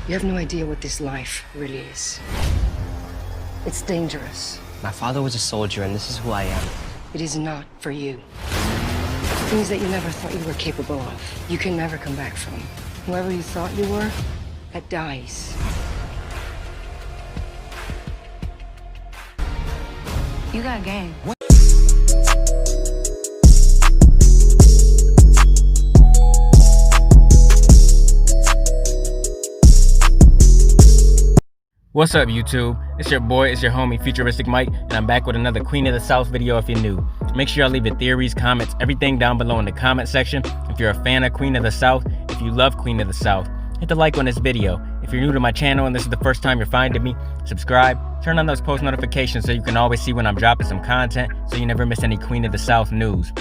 You have no idea what this life really is. It's dangerous. My father was a soldier, and this is who I am. It is not for you. Things that you never thought you were capable of, you can never come back from. Whoever you thought you were, that dies. You got game. What? What's up, YouTube? It's your boy, it's your homie, Futuristic Mike, and I'm back with another Queen of the South video if you're new. Make sure y'all leave your theories, comments, everything down below in the comment section. If you're a fan of Queen of the South, if you love Queen of the South, hit the like on this video. If you're new to my channel and this is the first time you're finding me, subscribe, turn on those post notifications so you can always see when I'm dropping some content so you never miss any Queen of the South news.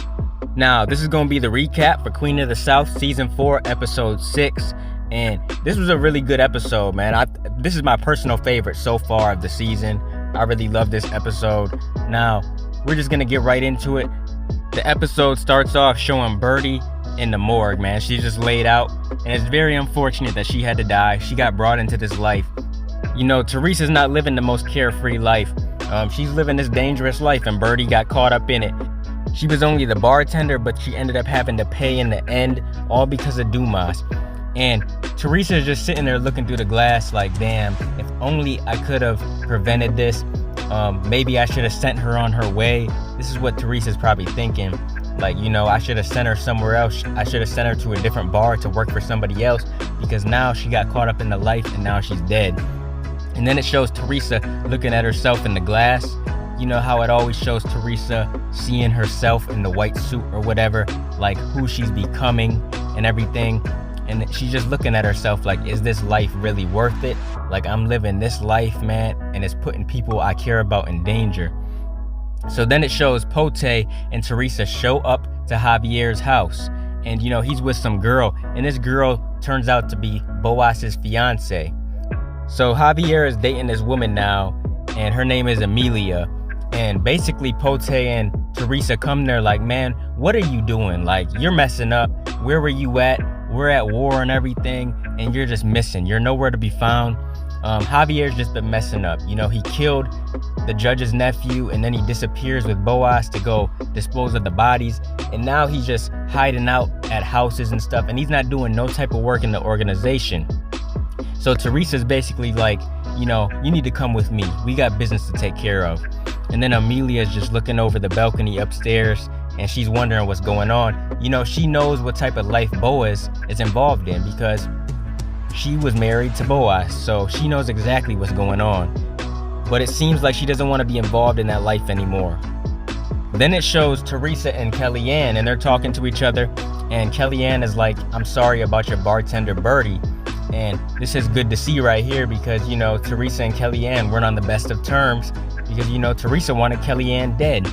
Now, this is going to be the recap for Queen of the South Season 4, Episode 6. And this was a really good episode, man. This is my personal favorite so far of the season. I really love this episode. Now, we're just gonna get right into it. The episode starts off showing Birdie in the morgue, man. She's just laid out, and it's very unfortunate that she had to die. She got brought into this life. You know, Teresa's not living the most carefree life. She's living this dangerous life, and Birdie got caught up in it. She was only the bartender, but she ended up having to pay in the end, all because of Dumas. And Teresa's just sitting there looking through the glass like, damn, if only I could have prevented this. Maybe I should have sent her on her way. This is what Teresa's probably thinking. Like, you know, I should have sent her somewhere else. I should have sent her to a different bar to work for somebody else, because now she got caught up in the life and now she's dead. And then it shows Teresa looking at herself in the glass. You know how it always shows Teresa seeing herself in the white suit or whatever, like who she's becoming and everything. And she's just looking at herself like, is this life really worth it? Like, I'm living this life, man, and it's putting people I care about in danger. So then it shows Pote and Teresa show up to Javier's house. And, you know, he's with some girl. And this girl turns out to be Boas's fiance. So Javier is dating this woman now, and her name is Amelia. And basically Pote and Teresa come there like, man, what are you doing? Like, you're messing up. Where were you at? We're at war and everything, and you're just missing. You're nowhere to be found. Javier's just been messing up. You know, he killed the judge's nephew, and then he disappears with Boas to go dispose of the bodies. And now he's just hiding out at houses and stuff, and he's not doing no type of work in the organization. So Teresa's basically like, you know, you need to come with me. We got business to take care of. And then Amelia's just looking over the balcony upstairs, and she's wondering what's going on. You know, she knows what type of life Boas is involved in because she was married to Boas, so she knows exactly what's going on. But it seems like she doesn't want to be involved in that life anymore. Then it shows Teresa and Kellyanne, and they're talking to each other, and Kellyanne is like, I'm sorry about your bartender Birdie. And this is good to see right here because, you know, Teresa and Kellyanne weren't on the best of terms because, you know, Teresa wanted Kellyanne dead.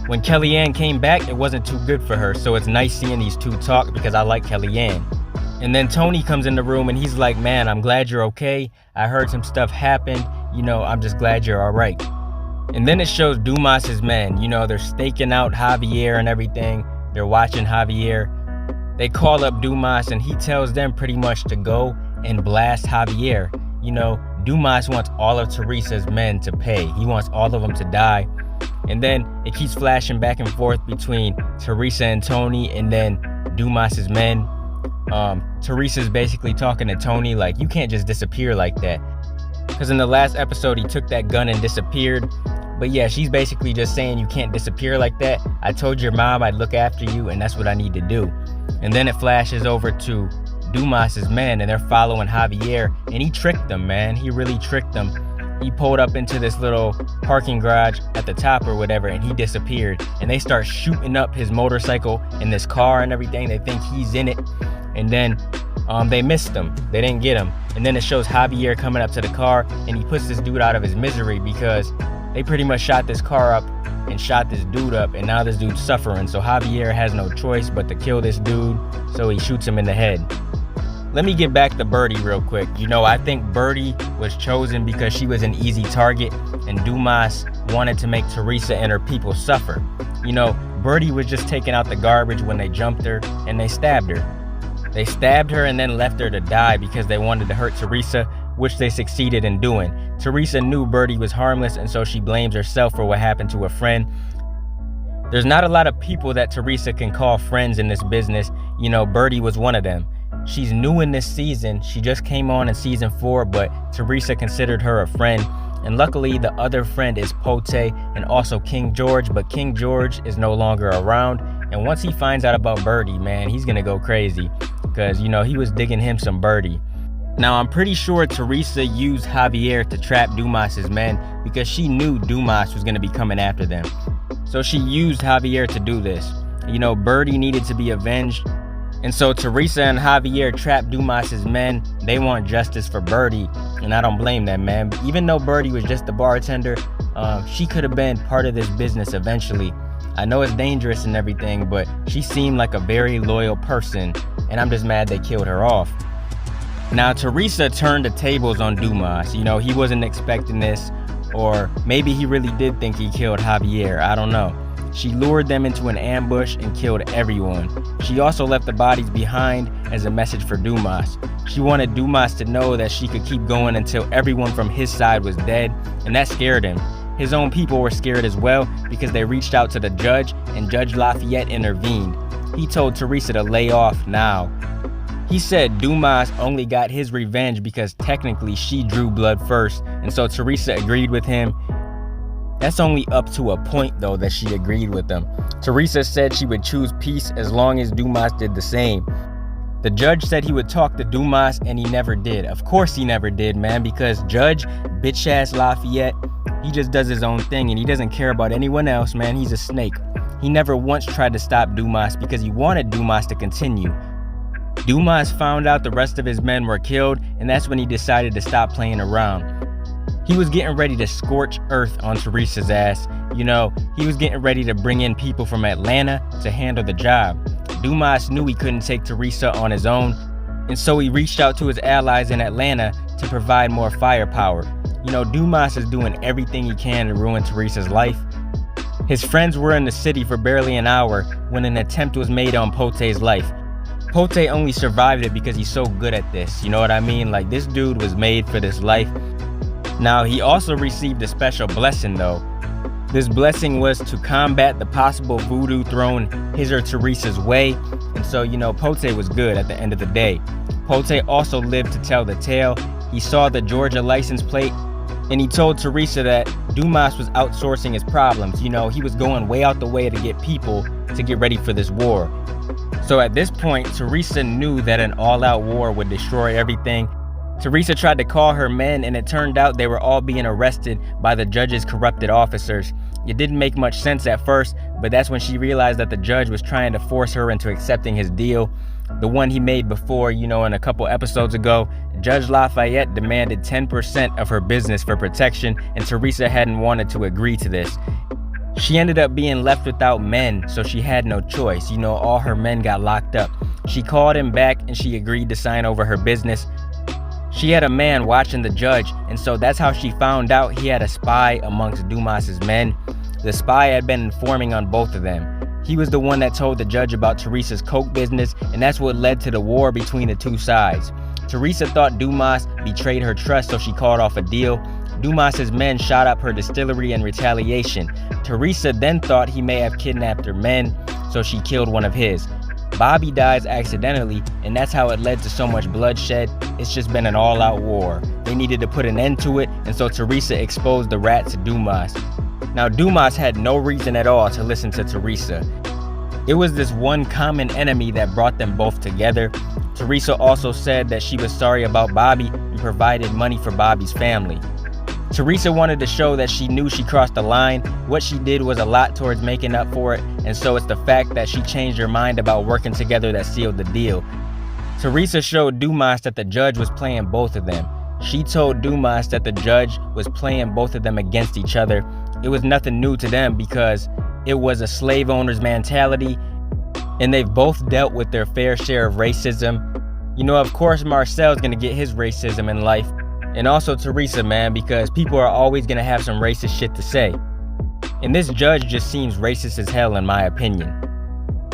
When Kellyanne came back, it wasn't too good for her, so it's nice seeing these two talk because I like Kellyanne. And then Tony comes in the room and he's like, man, I'm glad you're okay. I heard some stuff happened. You know, I'm just glad you're all right. And then it shows Dumas's men. You know, they're staking out Javier and everything. They're watching Javier. They call up Dumas and he tells them pretty much to go and blast Javier. You know, Dumas wants all of Teresa's men to pay. He wants all of them to die. And then it keeps flashing back and forth between Teresa and Tony and then Dumas's men. Teresa's basically talking to Tony like, you can't just disappear like that. Because in the last episode, he took that gun and disappeared. But yeah, she's basically just saying you can't disappear like that. I told your mom I'd look after you, and that's what I need to do. And then it flashes over to Dumas's men, and they're following Javier, and he tricked them, man. He really tricked them. He pulled up into this little parking garage at the top or whatever, and he disappeared. And they start shooting up his motorcycle in this car and everything. They think he's in it. And then they missed him. They didn't get him. And then it shows Javier coming up to the car, and he puts this dude out of his misery because they pretty much shot this car up and shot this dude up, and now this dude's suffering. So Javier has no choice but to kill this dude, so he shoots him in the head. Let me get back to Birdie real quick. You know, I think Birdie was chosen because she was an easy target, and Dumas wanted to make Teresa and her people suffer. You know, Birdie was just taking out the garbage when they jumped her and they stabbed her. They stabbed her and then left her to die because they wanted to hurt Teresa, which they succeeded in doing. Teresa knew Birdie was harmless, and so she blames herself for what happened to a friend. There's not a lot of people that Teresa can call friends in this business. You know, Birdie was one of them. She's new in this season. She just came on in season 4, but Teresa considered her a friend. And luckily, the other friend is Pote and also King George, but King George is no longer around. And once he finds out about Birdie, man, he's gonna go crazy because, you know, he was digging him some Birdie. Now, I'm pretty sure Teresa used Javier to trap Dumas's men because she knew Dumas was gonna be coming after them. So she used Javier to do this. You know, Birdie needed to be avenged. And so Teresa and Javier trapped Dumas's men. They want justice for Birdie, and I don't blame them, man. Even though Birdie was just the bartender, she could have been part of this business eventually. I know it's dangerous and everything, but she seemed like a very loyal person, and I'm just mad they killed her off. Now, Teresa turned the tables on Dumas. You know, he wasn't expecting this, or maybe he really did think he killed Javier. I don't know. She lured them into an ambush and killed everyone. She also left the bodies behind as a message for Dumas. She wanted Dumas to know that she could keep going until everyone from his side was dead, and that scared him. His own people were scared as well because they reached out to the judge, and Judge Lafayette intervened. He told Teresa to lay off now. He said Dumas only got his revenge because technically she drew blood first, and so Teresa agreed with him. That's only up to a point though that she agreed with him. Teresa said she would choose peace as long as Dumas did the same. The judge said he would talk to Dumas, and he never did. Of course he never did, man, because Judge bitch-ass Lafayette, he just does his own thing and he doesn't care about anyone else, man. He's a snake. He never once tried to stop Dumas because he wanted Dumas to continue. Dumas found out the rest of his men were killed, and that's when he decided to stop playing around. He was getting ready to scorch earth on Teresa's ass. You know, he was getting ready to bring in people from Atlanta to handle the job. Dumas knew he couldn't take Teresa on his own, and so he reached out to his allies in Atlanta to provide more firepower. You know, Dumas is doing everything he can to ruin Teresa's life. His friends were in the city for barely an hour when an attempt was made on Pote's life. Pote only survived it because he's so good at this, you know what I mean? Like, this dude was made for this life. Now, he also received a special blessing though. This blessing was to combat the possible voodoo thrown his or Teresa's way, and so, you know, Pote was good at the end of the day. Pote also lived to tell the tale. He saw the Georgia license plate, and he told Teresa that Dumas was outsourcing his problems. You know, he was going way out the way to get people to get ready for this war. So at this point, Teresa knew that an all-out war would destroy everything. Teresa tried to call her men, and it turned out they were all being arrested by the judge's corrupted officers. It didn't make much sense at first, but that's when she realized that the judge was trying to force her into accepting his deal. The one he made before, you know, in a couple episodes ago. Judge Lafayette demanded 10% of her business for protection, and Teresa hadn't wanted to agree to this. She ended up being left without men, so she had no choice. You know, all her men got locked up. She called him back, and she agreed to sign over her business. She had a man watching the judge, and so that's how she found out he had a spy amongst Dumas's men. The spy had been informing on both of them. He was the one that told the judge about Teresa's coke business, and that's what led to the war between the two sides. Teresa thought Dumas betrayed her trust, so she called off a deal. Dumas's men shot up her distillery in retaliation. Teresa then thought he may have kidnapped her men, so she killed one of his. Bobby dies accidentally, and that's how it led to so much bloodshed. It's just been an all-out war. They needed to put an end to it, and so Teresa exposed the rat to Dumas. Now, Dumas had no reason at all to listen to Teresa. It was this one common enemy that brought them both together. Teresa also said that she was sorry about Bobby and provided money for Bobby's family. Teresa wanted to show that she knew she crossed the line. What she did was a lot towards making up for it, and so it's the fact that she changed her mind about working together that sealed the deal. Teresa showed Dumas that the judge was playing both of them. She told Dumas that the judge was playing both of them against each other. It was nothing new to them because it was a slave owner's mentality, and they've both dealt with their fair share of racism. You know, of course, Marcel's gonna get his racism in life. And also Teresa, man, because people are always gonna have some racist shit to say. And this judge just seems racist as hell in my opinion.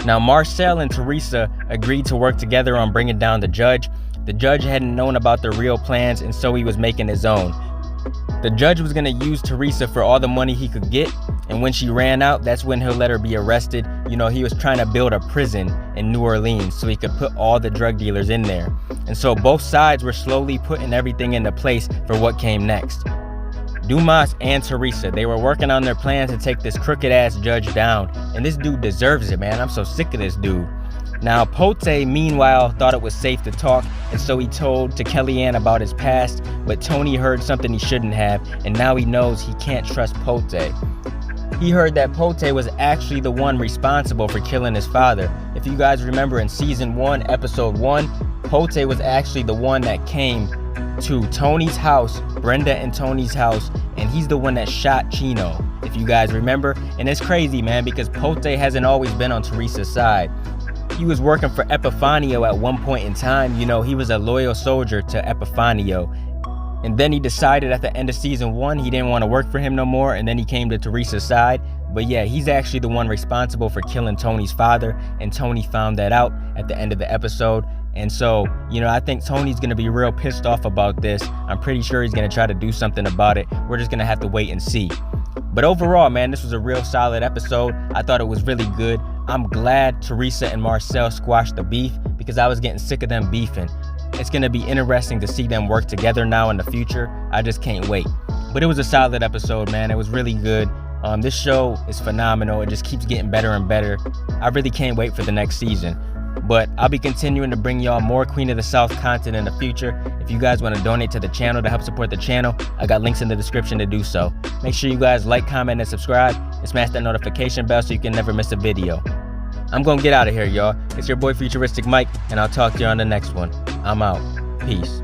Now, Marcel and Teresa agreed to work together on bringing down the judge. The judge hadn't known about their real plans, and so he was making his own. The judge was going to use Teresa for all the money he could get, and when she ran out, that's when he'll let her be arrested. You know, he was trying to build a prison in New Orleans so he could put all the drug dealers in there. And so both sides were slowly putting everything into place for what came next. Dumas and Teresa, they were working on their plan to take this crooked ass judge down, and this dude deserves it, man. I'm so sick of this dude. Now, Pote, meanwhile, thought it was safe to talk, and so he told to Kellyanne about his past, but Tony heard something he shouldn't have, and now he knows he can't trust Pote. He heard that Pote was actually the one responsible for killing his father. If you guys remember in season 1, episode 1, Pote was actually the one that came to Tony's house, Brenda and Tony's house, and he's the one that shot Chino, if you guys remember. And it's crazy, man, because Pote hasn't always been on Teresa's side. He was working for Epifanio at one point in time. You know, he was a loyal soldier to Epifanio. And then he decided at the end of season 1 he didn't want to work for him no more, and then he came to Teresa's side. But yeah, he's actually the one responsible for killing Tony's father, and Tony found that out at the end of the episode. And so, you know, I think Tony's going to be real pissed off about this. I'm pretty sure he's going to try to do something about it. We're just going to have to wait and see. But overall, man, this was a real solid episode. I thought it was really good. I'm glad Teresa and Marcel squashed the beef because I was getting sick of them beefing. It's going to be interesting to see them work together now in the future. I just can't wait. But it was a solid episode, man. It was really good. This show is phenomenal. It just keeps getting better and better. I really can't wait for the next season. But I'll be continuing to bring y'all more Queen of the South content in the future. If you guys want to donate to the channel to help support the channel, I got links in the description to do so. Make sure you guys like, comment, and subscribe, and smash that notification bell so you can never miss a video. I'm gonna get out of here, y'all. It's your boy Futuristic Mike, and I'll talk to you on the next one. I'm out. Peace.